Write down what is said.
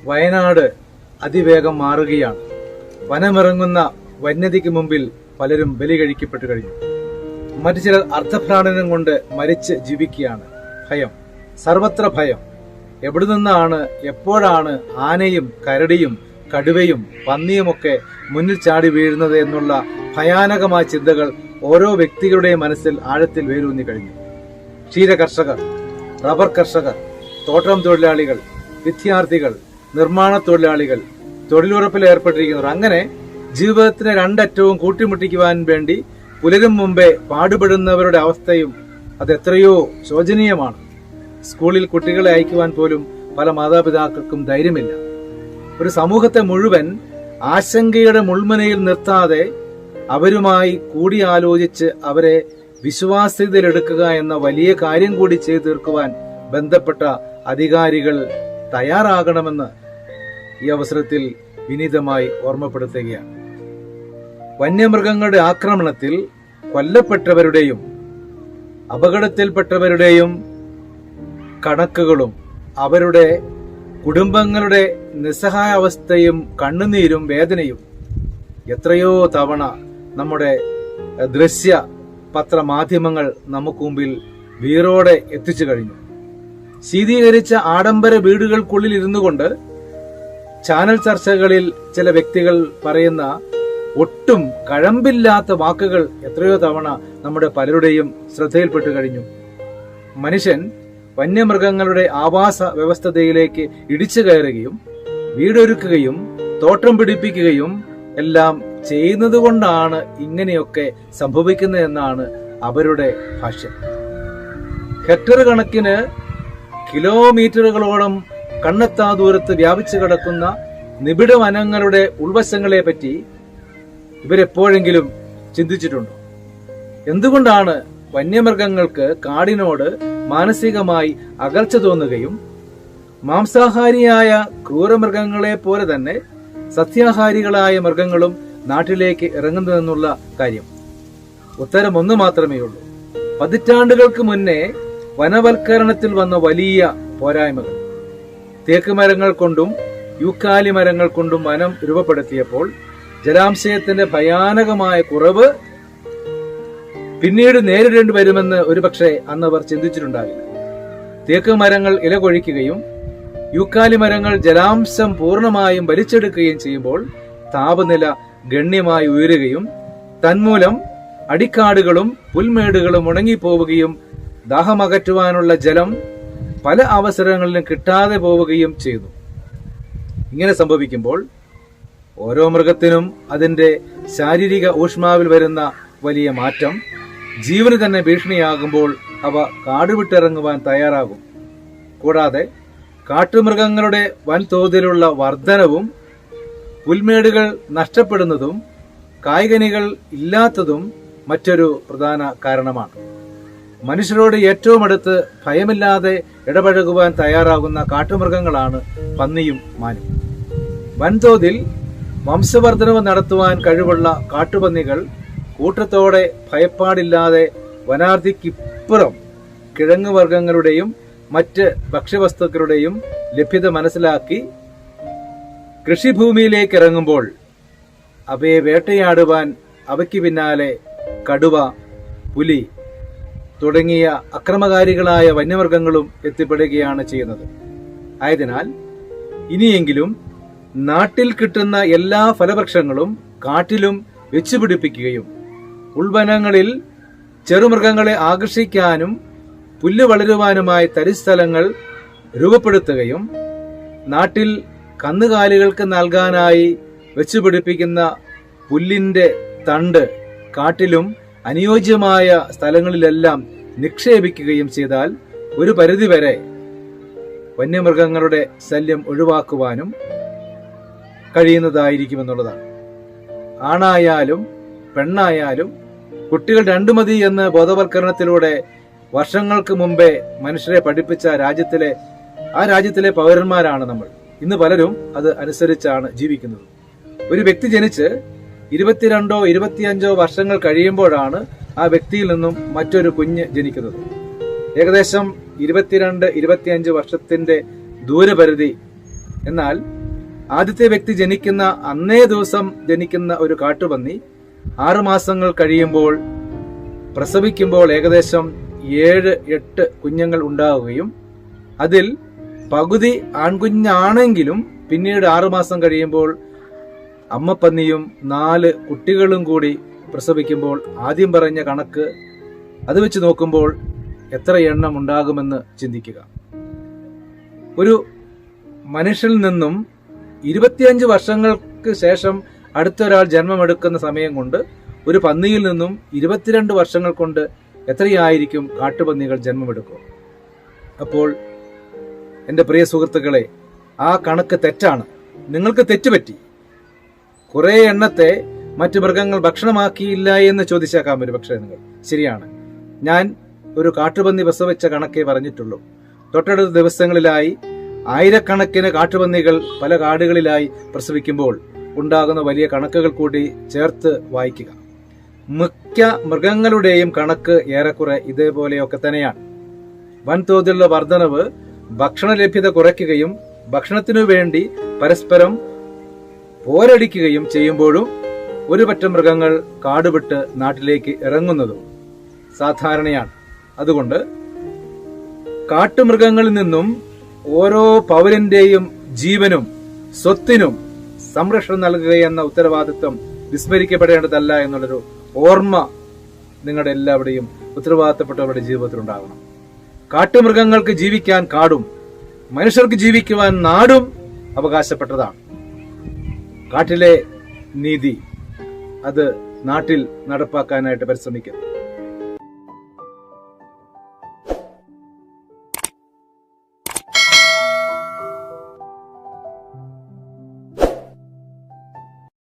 വയനാട് അതിവേഗം മാറുകയാണ്. വനമിറങ്ങുന്ന വന്യതയ്ക്ക് മുമ്പിൽ പലരും ബലി കഴിക്കപ്പെട്ടു കഴിഞ്ഞു. മറ്റു ചിലർ അർത്ഥഭ്രാണനം കൊണ്ട് മരിച്ച് ജീവിക്കുകയാണ്. ഭയം, സർവത്ര ഭയം. എവിടെ നിന്നാണ്, എപ്പോഴാണ് ആനയും കരടിയും കടുവയും പന്നിയുമൊക്കെ മുന്നിൽ ചാടി വീഴുന്നത് എന്നുള്ള ഭയാനകമായ ചിന്തകൾ ഓരോ വ്യക്തികളുടെയും മനസ്സിൽ ആഴത്തിൽ വേരൂന്നി കഴിഞ്ഞു. ക്ഷീര കർഷകർ, റബ്ബർ കർഷകർ, തോട്ടം തൊഴിലാളികൾ, വിദ്യാർത്ഥികൾ, നിർമ്മാണ തൊഴിലാളികൾ, തൊഴിലുറപ്പിൽ ഏർപ്പെട്ടിരിക്കുന്നവർ, അങ്ങനെ ജീവിതത്തിന് രണ്ടറ്റവും കൂട്ടിമുട്ടിക്കുവാൻ വേണ്ടി പുലരും മുമ്പേ പാടുപെടുന്നവരുടെ അവസ്ഥയും അത് എത്രയോ ശോചനീയമാണ്. സ്കൂളിൽ കുട്ടികളെ അയക്കുവാൻ പോലും പല മാതാപിതാക്കൾക്കും ധൈര്യമില്ല. ഒരു സമൂഹത്തെ മുഴുവൻ ആശങ്കയുടെ മുൾമുനയിൽ നിർത്താതെ അവരുമായി കൂടിയാലോചിച്ച് അവരെ വിശ്വാസ്യതയിലെടുക്കുക എന്ന വലിയ കാര്യം കൂടി ചെയ്തു തീർക്കുവാൻ ബന്ധപ്പെട്ട അധികാരികൾ തയ്യാറാകണമെന്ന് ഈ അവസരത്തിൽ വിനീതമായി ഓർമ്മപ്പെടുത്തുകയാണ്. വന്യമൃഗങ്ങളുടെ ആക്രമണത്തിൽ കൊല്ലപ്പെട്ടവരുടെയും അപകടത്തിൽപ്പെട്ടവരുടെയും കണക്കുകളും അവരുടെ കുടുംബങ്ങളുടെ നിസ്സഹായാവസ്ഥയും കണ്ണുനീരും വേദനയും എത്രയോ തവണ നമ്മുടെ ദൃശ്യ പത്രമാധ്യമങ്ങൾ നമുക്ക് മുമ്പിൽ വീറോടെ എത്തിച്ചു കഴിഞ്ഞു. ശീതീകരിച്ച ആഡംബര വീടുകൾക്കുള്ളിൽ ഇരുന്നു കൊണ്ട് ചാനൽ ചർച്ചകളിൽ ചില വ്യക്തികൾ പറയുന്ന ഒട്ടും കഴമ്പില്ലാത്ത വാക്കുകൾ എത്രയോ തവണ നമ്മുടെ പലരുടെയും ശ്രദ്ധയിൽപ്പെട്ടു കഴിഞ്ഞു. മനുഷ്യൻ വന്യമൃഗങ്ങളുടെ ആവാസ വ്യവസ്ഥതയിലേക്ക് ഇടിച്ചു കയറുകയും വീടൊരുക്കുകയും തോട്ടം പിടിപ്പിക്കുകയും എല്ലാം ചെയ്യുന്നത് കൊണ്ടാണ് ഇങ്ങനെയൊക്കെ സംഭവിക്കുന്നതെന്നാണ് അവരുടെ ഭാഷ്യം. ഹെക്ടർ കണക്കിന് കിലോമീറ്ററുകളോളം കണ്ണെത്താ ദൂരത്ത് വ്യാപിച്ചു കിടക്കുന്ന നിബിഡ വനങ്ങളുടെ ഉൾവശങ്ങളെ പറ്റി ഇവരെപ്പോഴെങ്കിലും ചിന്തിച്ചിട്ടുണ്ടോ? എന്തുകൊണ്ടാണ് വന്യമൃഗങ്ങൾക്ക് കാടിനോട് മാനസികമായി അകൽച്ച തോന്നുകയും മാംസാഹാരിയായ ക്രൂരമൃഗങ്ങളെ പോലെ തന്നെ സസ്യാഹാരികളായ മൃഗങ്ങളും നാട്ടിലേക്ക് ഇറങ്ങുന്നതെന്നുള്ള കാര്യം? ഉത്തരം ഒന്ന് മാത്രമേ ഉള്ളൂ. പതിറ്റാണ്ടുകൾക്ക് മുന്നേ വനവൽക്കരണത്തിൽ വന്ന വലിയ പോരായ്മകൾ. തേക്ക് മരങ്ങൾ കൊണ്ടും യൂക്കാലി മരങ്ങൾ കൊണ്ടും വനം രൂപപ്പെടുത്തിയപ്പോൾ ജലാംശയത്തിന്റെ ഭയാനകമായ കുറവ് പിന്നീട് നേരിടേണ്ടി വരുമെന്ന് ഒരുപക്ഷെ അന്നവർ ചിന്തിച്ചിട്ടുണ്ടാകില്ല. തേക്ക് മരങ്ങൾ ഇല കൊഴിക്കുകയും യൂക്കാലി മരങ്ങൾ ജലാംശം പൂർണ്ണമായും വലിച്ചെടുക്കുകയും ചെയ്യുമ്പോൾ താപനില ഗണ്യമായി ഉയരുകയും തന്മൂലം അടിക്കാടുകളും പുൽമേടുകളും ഉണങ്ങിപ്പോവുകയും ദാഹമകറ്റുവാനുള്ള ജലം പല അവസരങ്ങളിലും കിട്ടാതെ പോവുകയും ചെയ്തു. ഇങ്ങനെ സംഭവിക്കുമ്പോൾ ഓരോ മൃഗത്തിനും അതിന്റെ ശാരീരിക ഊഷ്മാവിൽ വരുന്ന വലിയ മാറ്റം ജീവന് തന്നെ ഭീഷണിയാകുമ്പോൾ അവ കാടുവിട്ടിറങ്ങുവാൻ തയ്യാറാകും. കൂടാതെ കാട്ടുമൃഗങ്ങളുടെ വൻതോതിലുള്ള വർധനവും പുൽമേടുകൾ നഷ്ടപ്പെടുന്നതും കായ്കനികൾ ഇല്ലാത്തതും മറ്റൊരു പ്രധാന കാരണമാണ്. മനുഷ്യരോട് ഏറ്റവും അടുത്ത് ഭയമില്ലാതെ ഇടപഴകുവാൻ തയ്യാറാകുന്ന കാട്ടുമൃഗങ്ങളാണ് പന്നിയും മാനും. വൻതോതിൽ വംശവർദ്ധനവ് നടത്തുവാൻ കഴിവുള്ള കാട്ടുപന്നികൾ കൂട്ടത്തോടെ ഭയപ്പാടില്ലാതെ വനാർത്തിക്കിപ്പുറം കിഴങ്ങുവർഗ്ഗങ്ങളുടെയും മറ്റ് ഭക്ഷ്യവസ്തുക്കളുടെയും ലഭ്യത മനസ്സിലാക്കി കൃഷിഭൂമിയിലേക്ക് ഇറങ്ങുമ്പോൾ അവയെ വേട്ടയാടുവാൻ അവയ്ക്ക് പിന്നാലെ കടുവ, പുലി തുടങ്ങിയ അക്രമകാരികളായ വന്യമൃഗങ്ങളും എത്തിപ്പെടുകയാണ് ചെയ്യുന്നത്. ആയതിനാൽ ഇനിയെങ്കിലും നാട്ടിൽ കിട്ടുന്ന എല്ലാ ഫലവൃക്ഷങ്ങളും കാട്ടിലും വെച്ചുപിടിപ്പിക്കുകയും ഉൾവനങ്ങളിൽ ചെറുമൃഗങ്ങളെ ആകർഷിക്കാനും പുല്ല് വളരുവാനുമായി തരിസ്ഥലങ്ങൾ രൂപപ്പെടുത്തുകയും നാട്ടിൽ കന്നുകാലികൾക്ക് നൽകാനായി വെച്ചുപിടിപ്പിക്കുന്ന പുല്ലിന്റെ തണ്ട് കാട്ടിലും അനുയോജ്യമായ സ്ഥലങ്ങളിലെല്ലാം നിക്ഷേപിക്കുകയും ചെയ്താൽ ഒരു പരിധിവരെ വന്യമൃഗങ്ങളുടെ ശല്യം ഒഴിവാക്കുവാനും കഴിയുന്നതായിരിക്കുമെന്നുള്ളതാണ്. ആണായാലും പെണ്ണായാലും കുട്ടികൾ രണ്ടു മതി എന്ന് ബോധവൽക്കരണത്തിലൂടെ വർഷങ്ങൾക്ക് മുമ്പേ മനുഷ്യരെ പഠിപ്പിച്ച രാജ്യത്തിലെ പൗരന്മാരാണ് നമ്മൾ. ഇന്ന് പലരും അത് അനുസരിച്ചാണ് ജീവിക്കുന്നത്. ഒരു വ്യക്തി ജനിച്ച് 22 25 വർഷങ്ങൾ കഴിയുമ്പോഴാണ് ആ വ്യക്തിയിൽ നിന്നും മറ്റൊരു കുഞ്ഞ് ജനിക്കുന്നത്. ഏകദേശം 22 25 വർഷത്തിന്റെ ദൂരപരിധി. എന്നാൽ ആദ്യത്തെ വ്യക്തി ജനിക്കുന്ന അന്നേ ദിവസം ജനിക്കുന്ന ഒരു കാട്ടുപന്നി 6 മാസങ്ങൾ കഴിയുമ്പോൾ പ്രസവിക്കുമ്പോൾ ഏകദേശം 7-8 കുഞ്ഞുങ്ങൾ ഉണ്ടാവുകയും അതിൽ പകുതി ആൺകുഞ്ഞാണെങ്കിലും പിന്നീട് 6 മാസം കഴിയുമ്പോൾ അമ്മപ്പന്നിയും 4 കുട്ടികളും കൂടി പ്രസവിക്കുമ്പോൾ ആദ്യം പറഞ്ഞ കണക്ക് അത് വെച്ച് നോക്കുമ്പോൾ എത്ര എണ്ണം ഉണ്ടാകുമെന്ന് ചിന്തിക്കുക. ഒരു മനുഷ്യനിൽ നിന്നും 25 വർഷങ്ങൾക്ക് ശേഷം അടുത്തൊരാൾ ജന്മമെടുക്കുന്ന സമയം കൊണ്ട് ഒരു പന്നിയിൽ നിന്നും 22 വർഷങ്ങൾ കൊണ്ട് എത്രയായിരിക്കും കാട്ടുപന്നികൾ ജന്മമെടുക്കുക? അപ്പോൾ എൻ്റെ പ്രിയ സുഹൃത്തുക്കളെ, ആ കണക്ക് തെറ്റാണ്. നിങ്ങൾക്ക് തെറ്റുപറ്റി. കുറെ എണ്ണത്തെ മറ്റു മൃഗങ്ങൾ ഭക്ഷണമാക്കിയില്ല എന്ന് ചോദിച്ചേക്കാം ഒരു പക്ഷേ നിങ്ങൾ. ശരിയാണ്, ഞാൻ ഒരു കാട്ടുപന്നി പ്രസവിച്ച കണക്കേ പറഞ്ഞിട്ടുള്ളൂ. തൊട്ടടുത്ത ദിവസങ്ങളിലായി ആയിരക്കണക്കിന് കാട്ടുപന്നികൾ പല കാടുകളിലായി പ്രസവിക്കുമ്പോൾ ഉണ്ടാകുന്ന വലിയ കണക്കുകൾ കൂടി ചേർത്ത് വായിക്കുക. മിക്ക മൃഗങ്ങളുടെയും കണക്ക് ഏറെക്കുറെ ഇതേപോലെയൊക്കെ തന്നെയാണ്. വൻതോതിലുള്ള വർധനവ് ഭക്ഷണ ലഭ്യത കുറയ്ക്കുകയും ഭക്ഷണത്തിനു വേണ്ടി പരസ്പരം പോരടിക്കുകയും ചെയ്യുമ്പോഴും ഒരു പറ്റം മൃഗങ്ങൾ കാടുവിട്ട് നാട്ടിലേക്ക് ഇറങ്ങുന്നതും സാധാരണയാണ്. അതുകൊണ്ട് കാട്ടുമൃഗങ്ങളിൽ നിന്നും ഓരോ പൗരന്റെയും ജീവനും സ്വത്തിനും സംരക്ഷണം നൽകുകയെന്ന ഉത്തരവാദിത്വം വിസ്മരിക്കപ്പെടേണ്ടതല്ല എന്നുള്ളൊരു ഓർമ്മ നിങ്ങളുടെ എല്ലാവരുടെയും ഉത്തരവാദിത്തപ്പെട്ടവരുടെ ജീവിതത്തിൽ ഉണ്ടാകണം. കാട്ടുമൃഗങ്ങൾക്ക് ജീവിക്കാൻ കാടും മനുഷ്യർക്ക് ജീവിക്കുവാൻ നാടും അവകാശപ്പെട്ടതാണ്. കാട്ടിലെ നീതി അത് നാട്ടിൽ നടപ്പാക്കാനായിട്ട് പരിശ്രമിക്കുന്നു.